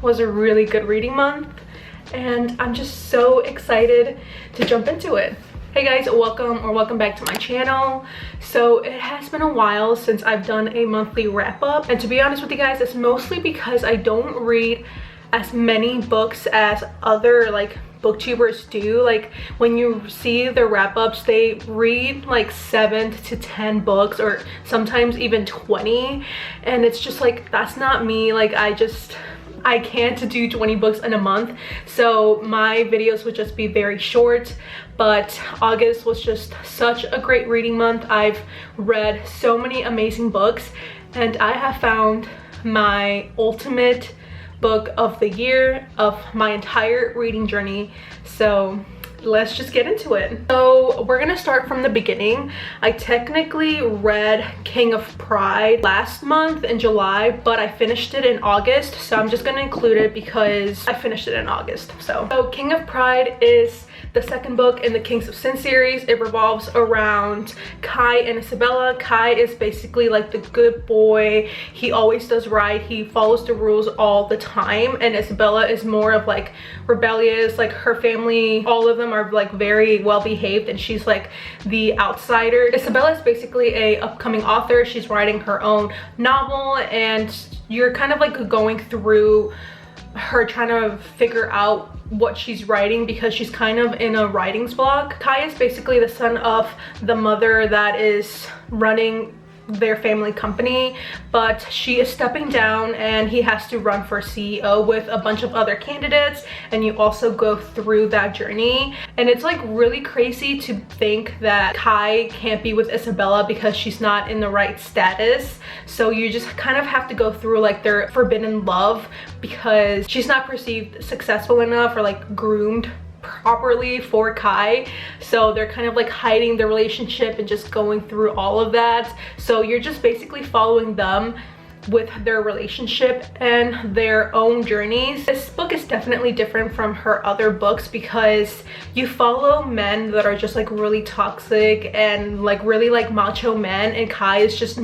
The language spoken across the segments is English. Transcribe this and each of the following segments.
was a really good reading month, and I'm just so excited to jump into it. Hey guys, welcome back to my channel. So it has been a while since I've done a monthly wrap-up, and to be honest with you guys, it's mostly because I don't read as many books as other booktubers do. Like when you see their wrap-ups, they read like 7 to 10 books or sometimes even 20, and it's just like, that's not me. Like I can't do 20 books in a month, so my videos would just be very short. But August was just such a great reading month. I've read so many amazing books, and I have found my ultimate book of the year of my entire reading journey. So let's just get into it. So we're gonna start from the beginning. I technically read King of Pride last month in July, but I finished it in August, so I'm just gonna include it because I finished it in August. So King of Pride is the second book in the Kings of Sin series. It revolves around Kai and Isabella. Kai is basically like the good boy. He always does right. He follows the rules all the time. And Isabella is more of like rebellious. Like her family, all of them are like very well behaved, and she's like the outsider. Isabella is basically a upcoming author. She's writing her own novel, and you're kind of like going through her trying to figure out what she's writing because she's kind of in a writer's block. Kai is basically the son of the mother that is running their family company, but she is stepping down and he has to run for CEO with a bunch of other candidates, and you also go through that journey. And it's like really crazy to think that Kai can't be with Isabella because she's not in the right status, so you just kind of have to go through like their forbidden love because she's not perceived successful enough or like groomed properly for Kai, so they're kind of like hiding the relationship and just going through all of that. So you're just basically following them with their relationship and their own journeys. This book is definitely different from her other books because you follow men that are just like really toxic and like really like macho men, and Kai is just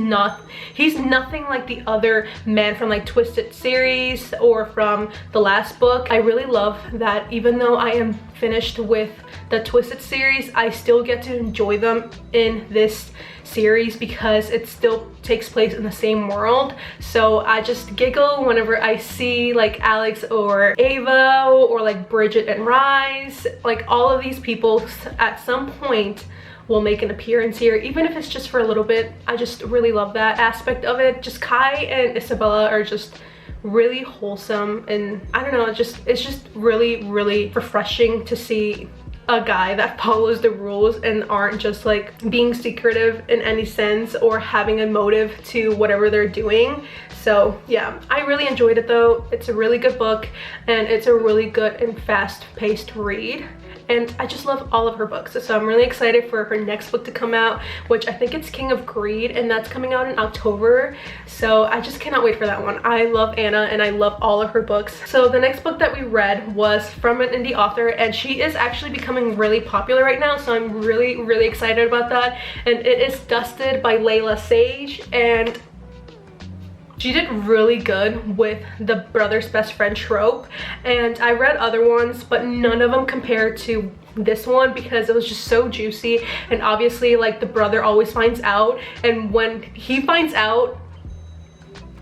he's nothing like the other men from like Twisted series or from the last book. I really love that even though I am finished with the Twisted series, I still get to enjoy them in this series because it still takes place in the same world. So I just giggle whenever I see like Alex or Ava or like Bridget and Rise. Like all of these people at some point will make an appearance here, even if it's just for a little bit. I just really love that aspect of it. Just Kai and Isabella are just really wholesome, and I don't know, it's just really refreshing to see a guy that follows the rules and aren't just like being secretive in any sense or having a motive to whatever they're doing. So yeah, I really enjoyed it though. It's a really good book, and it's a really good and fast-paced read, and I just love all of her books. So I'm really excited for her next book to come out, which I think it's King of Greed, and that's coming out in October. So I just cannot wait for that one. I love Anna and I love all of her books. So the next book that we read was from an indie author, and she is actually becoming really popular right now, so I'm really excited about that. And it is Dusted by Layla Sage, and she did really good with the brother's best friend trope, and I read other ones but none of them compared to this one because it was just so juicy. And obviously like the brother always finds out, and when he finds out,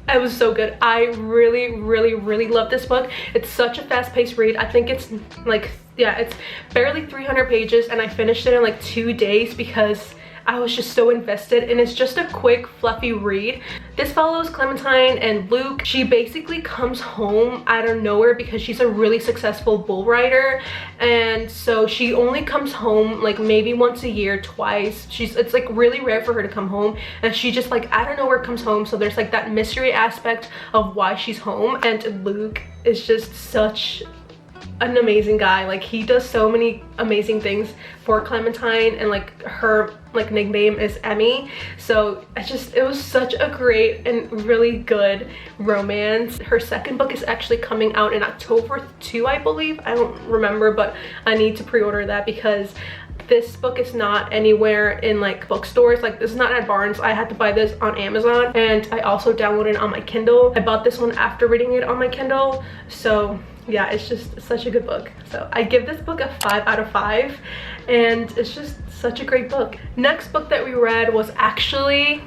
it was so good. I really love this book. It's such a fast-paced read. I think it's like, yeah, it's barely 300 pages, and I finished it in like 2 days because I was just so invested, and it's just a quick fluffy read. This follows Clementine and Luke. She basically comes home out of nowhere because she's a really successful bull rider, and so she only comes home like maybe once a year, twice. It's like really rare for her to come home, and she just like out of nowhere comes home. So there's like that mystery aspect of why she's home, and Luke is just such an amazing guy. Like he does so many amazing things for Clementine, and like her like nickname is Emmy. So it was such a great and really good romance. Her second book is actually coming out in October 2, I believe. I don't remember, but I need to pre-order that because this book is not anywhere in like bookstores. Like this is not at Barnes. I had to buy this on Amazon, and I also downloaded it on my Kindle. I bought this one after reading it on my Kindle. So yeah, it's just such a good book. So I give this book a 5 out of 5, and it's just such a great book. Next book that we read was actually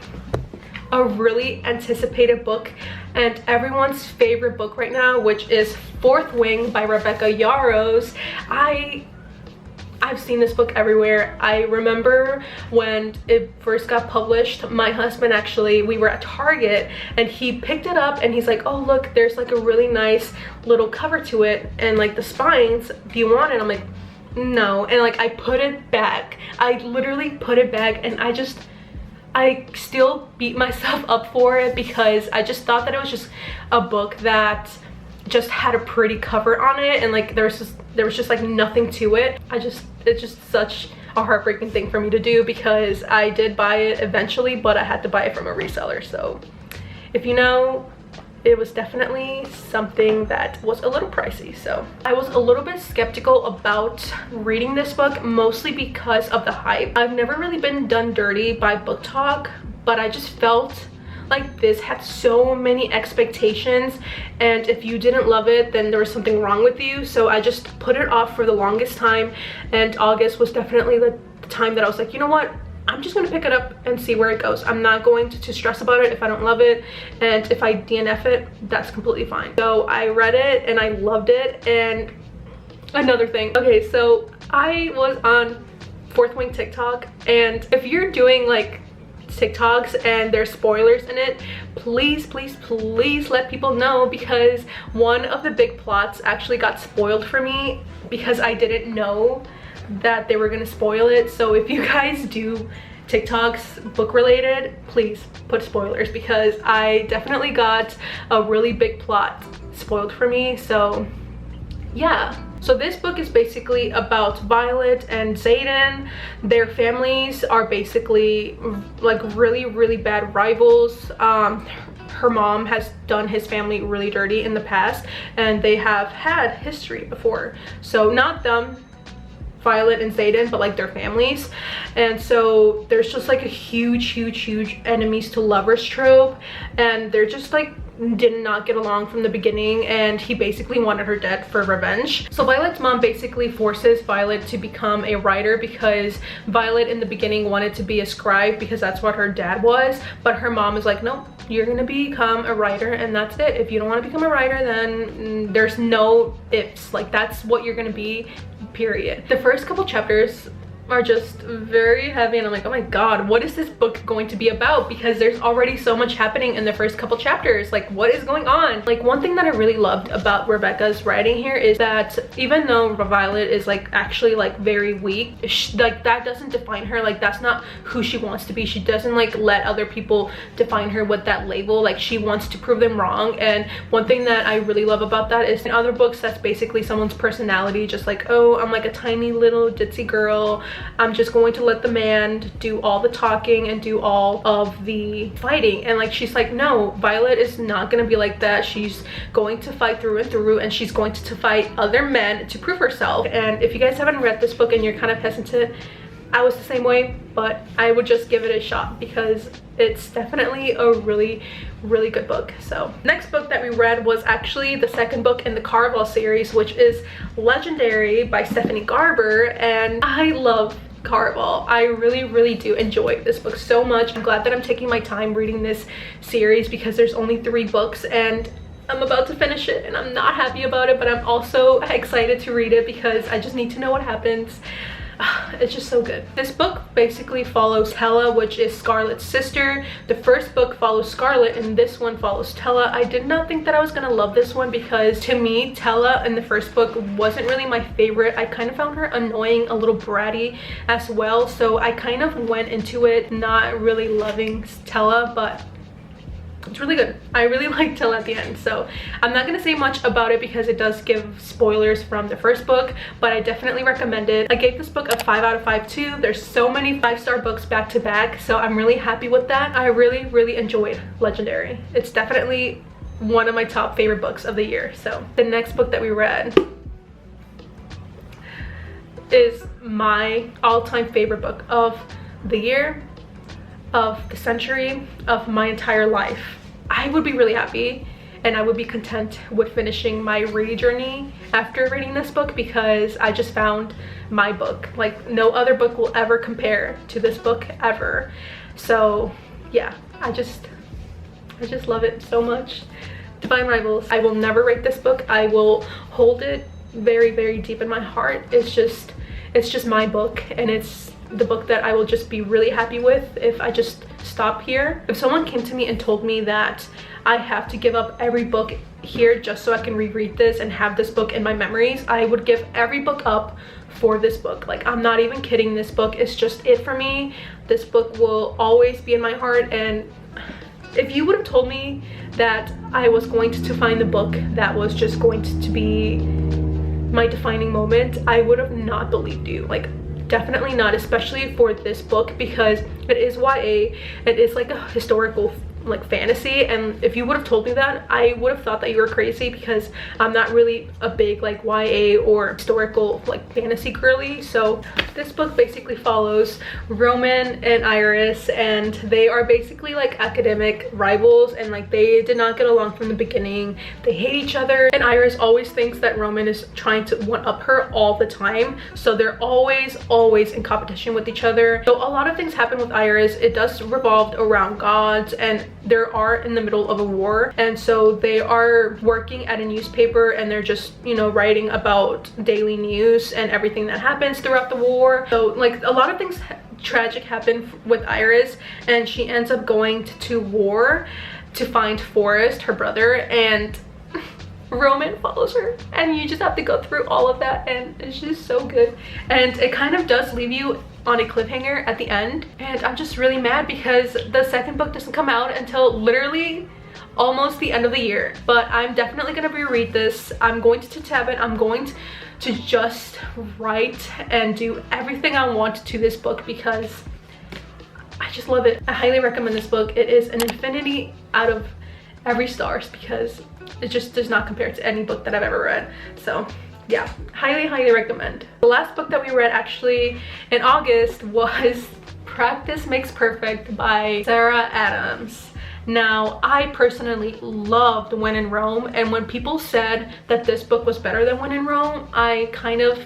a really anticipated book and everyone's favorite book right now, which is Fourth Wing by Rebecca Yarros. I've seen this book everywhere. I remember when it first got published, my husband actually, we were at Target and he picked it up and he's like, oh look, there's like a really nice little cover to it and like the spines, do you want it? I'm like, no. And like I put it back. I literally put it back, and I still beat myself up for it because I just thought that it was just a book that just had a pretty cover on it, and like there was just like nothing to it. It's just such a heartbreaking thing for me to do because I did buy it eventually, but I had to buy it from a reseller. So if you know, it was definitely something that was a little pricey. So I was a little bit skeptical about reading this book, mostly because of the hype. I've never really been done dirty by Book Talk, but I just felt like this had so many expectations, and if you didn't love it, then there was something wrong with you. So I just put it off for the longest time, and August was definitely the time that I was like, you know what, I'm just gonna pick it up and see where it goes. I'm not going to stress about it if I don't love it, and if I DNF it, that's completely fine. So I read it and I loved it. And another thing, okay, so I was on Fourth Wing TikTok, and if you're doing like TikToks and there's spoilers in it, please let people know, because one of the big plots actually got spoiled for me because I didn't know that they were gonna spoil it. So if you guys do TikToks book related, please put spoilers, because I definitely got a really big plot spoiled for me. So yeah. So this book is basically about Violet and Xaden. Their families are basically like really bad rivals. Her mom has done his family really dirty in the past, and they have had history before. So not them, Violet and Xaden, but like their families. And so there's just like a huge enemies to lovers trope, and they're just like did not get along from the beginning, and he basically wanted her dead for revenge. So Violet's mom basically forces Violet to become a writer, because Violet in the beginning wanted to be a scribe because that's what her dad was, but her mom is like, nope, you're gonna become a writer and that's it. If you don't want to become a writer, then there's no ifs, like that's what you're gonna be, period. The first couple chapters are just very heavy, and I'm like, oh my god, what is this book going to be about? Because there's already so much happening in the first couple chapters. Like, what is going on? Like, one thing that I really loved about Rebecca's writing here is that even though Violet is like actually like very weak, like that doesn't define her. Like, that's not who she wants to be. She doesn't like let other people define her with that label. Like, she wants to prove them wrong. And one thing that I really love about that is in other books, that's basically someone's personality, just like, oh, I'm like a tiny little ditzy girl, I'm just going to let the man do all the talking and do all of the fighting. And like, she's like, no, Violet is not gonna be like that. She's going to fight through and through, and she's going to fight other men to prove herself. And if you guys haven't read this book and you're kind of hesitant, I was the same way, but I would just give it a shot because it's definitely a really good book. So next book that we read was actually the second book in the Caraval series, which is Legendary by Stephanie Garber. And I love Caraval. I really do enjoy this book so much. I'm glad that I'm taking my time reading this series because there's only 3 books, and I'm about to finish it and I'm not happy about it, but I'm also excited to read it because I just need to know what happens. It's just so good. This book basically follows Tella, which is Scarlett's sister. The first book follows Scarlett and this one follows Tella. I did not think that I was gonna love this one because to me, Tella in the first book wasn't really my favorite. I kind of found her annoying, a little bratty as well. So I kind of went into it not really loving Tella, but it's really good. I really liked Tella at the end. So I'm not gonna say much about it because it does give spoilers from the first book, but I definitely recommend it. I gave this book a 5 out of 5 too. There's so many 5-star books back to back, so I'm really happy with that. I really enjoyed Legendary. It's definitely one of my top favorite books of the year. So the next book that we read, is my all-time favorite book of the year, of the century, of my entire life, I would be really happy and I would be content with finishing my read journey after reading this book, because I just found my book. Like, no other book will ever compare to this book ever. So yeah, I just love it so much. Divine Rivals, I will never rate this book. I will hold it very, very deep in my heart. It's just my book, and it's the book that I will just be really happy with if I just stop here. If someone came to me and told me that I have to give up every book here just so I can reread this and have this book in my memories, I would give every book up for this book. Like, I'm not even kidding. This book is just it for me. This book will always be in my heart. And if you would have told me that I was going to find the book that was just going to be my defining moment, I would have not believed you. Like, definitely not, especially for this book, because it is YA. It is like a historical like fantasy, and if you would have told me that, I would have thought that you were crazy, because I'm not really a big like YA or historical like fantasy girly. So this book basically follows Roman and Iris, and they are basically like academic rivals, and like they did not get along from the beginning. They hate each other, and Iris always thinks that Roman is trying to one-up her all the time, so they're always in competition with each other. So a lot of things happen with Iris. It does revolve around gods, and they are in the middle of a war, and so they are working at a newspaper, and they're just, you know, writing about daily news and everything that happens throughout the war. So like a lot of things tragic happen with Iris, and she ends up going to war to find Forrest, her brother, and Roman follows her, and you just have to go through all of that, and it's just so good. And it kind of does leave you on a cliffhanger at the end, and I'm just really mad because the second book doesn't come out until literally almost the end of the year. But I'm definitely gonna reread this. I'm going to tab it. I'm going to just write and do everything I want to this book, because I just love it. I highly recommend this book. It is an infinity out of every stars, because it just does not compare to any book that I've ever read. So yeah, highly recommend. The last book that we read actually in August was Practice Makes Perfect by Sarah Adams. Now, I personally loved When in Rome, and when people said that this book was better than When in Rome, I kind of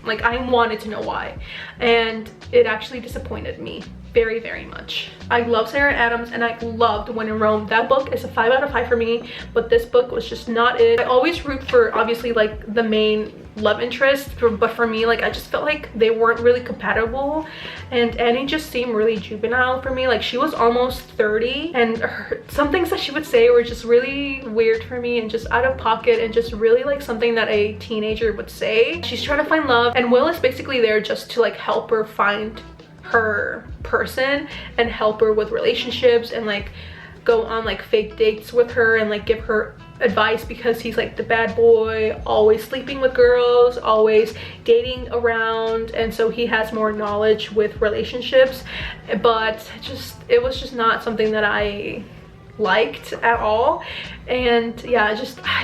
like, I wanted to know why, and it actually disappointed me very much. I love Sarah Adams, and I loved When in Rome. That book is a 5 out of 5 for me, but this book was just not it. I always root for obviously like the main love interest, but for me, like, I just felt like they weren't really compatible, and Annie just seemed really juvenile for me. Like, she was almost 30, and some things that she would say were just really weird for me and just out of pocket, and just really like something that a teenager would say. She's trying to find love, and Will is basically there just to like help her find her person and help her with relationships, and like go on like fake dates with her and like give her advice, because he's like the bad boy, always sleeping with girls, always dating around, and so he has more knowledge with relationships. But it was just not something that I liked at all. And yeah, I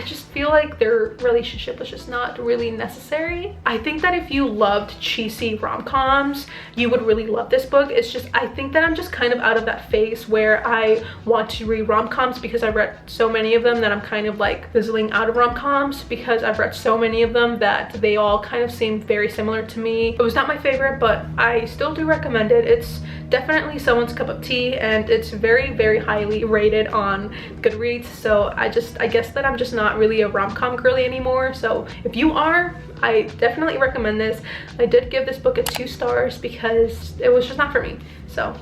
just feel like their relationship was just not really necessary. I think that if you loved cheesy rom-coms, you would really love this book. It's just, I think that I'm just kind of out of that phase where I want to read rom-coms, because I've read so many of them that I'm kind of like fizzling out of rom-coms, because I've read so many of them that they all kind of seem very similar to me. It was not my favorite, but I still do recommend it. It's definitely someone's cup of tea, and it's very highly rated on Goodreads. So I guess that I'm just not really a rom-com girly anymore. So if you are, I definitely recommend this. I did give this book a 2 stars because it was just not for me. So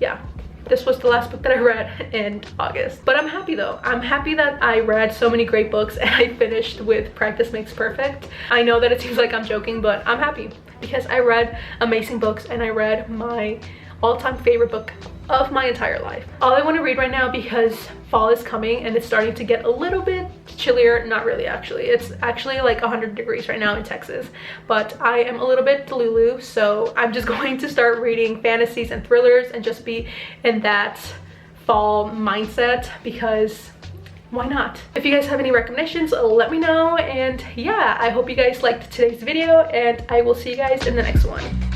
yeah, this was the last book that I read in August. But I'm happy though. I'm happy that I read so many great books and I finished with Practice Makes Perfect. I know that it seems like I'm joking, but I'm happy because I read amazing books, and I read my all-time favorite book of my entire life. All I want to read right now, because fall is coming and it's starting to get a little bit chillier. Not really, actually. It's actually like 100 degrees right now in Texas, but I am a little bit delulu, so I'm just going to start reading fantasies and thrillers and just be in that fall mindset, because why not? If you guys have any recommendations, let me know. And yeah, I hope you guys liked today's video, and I will see you guys in the next one.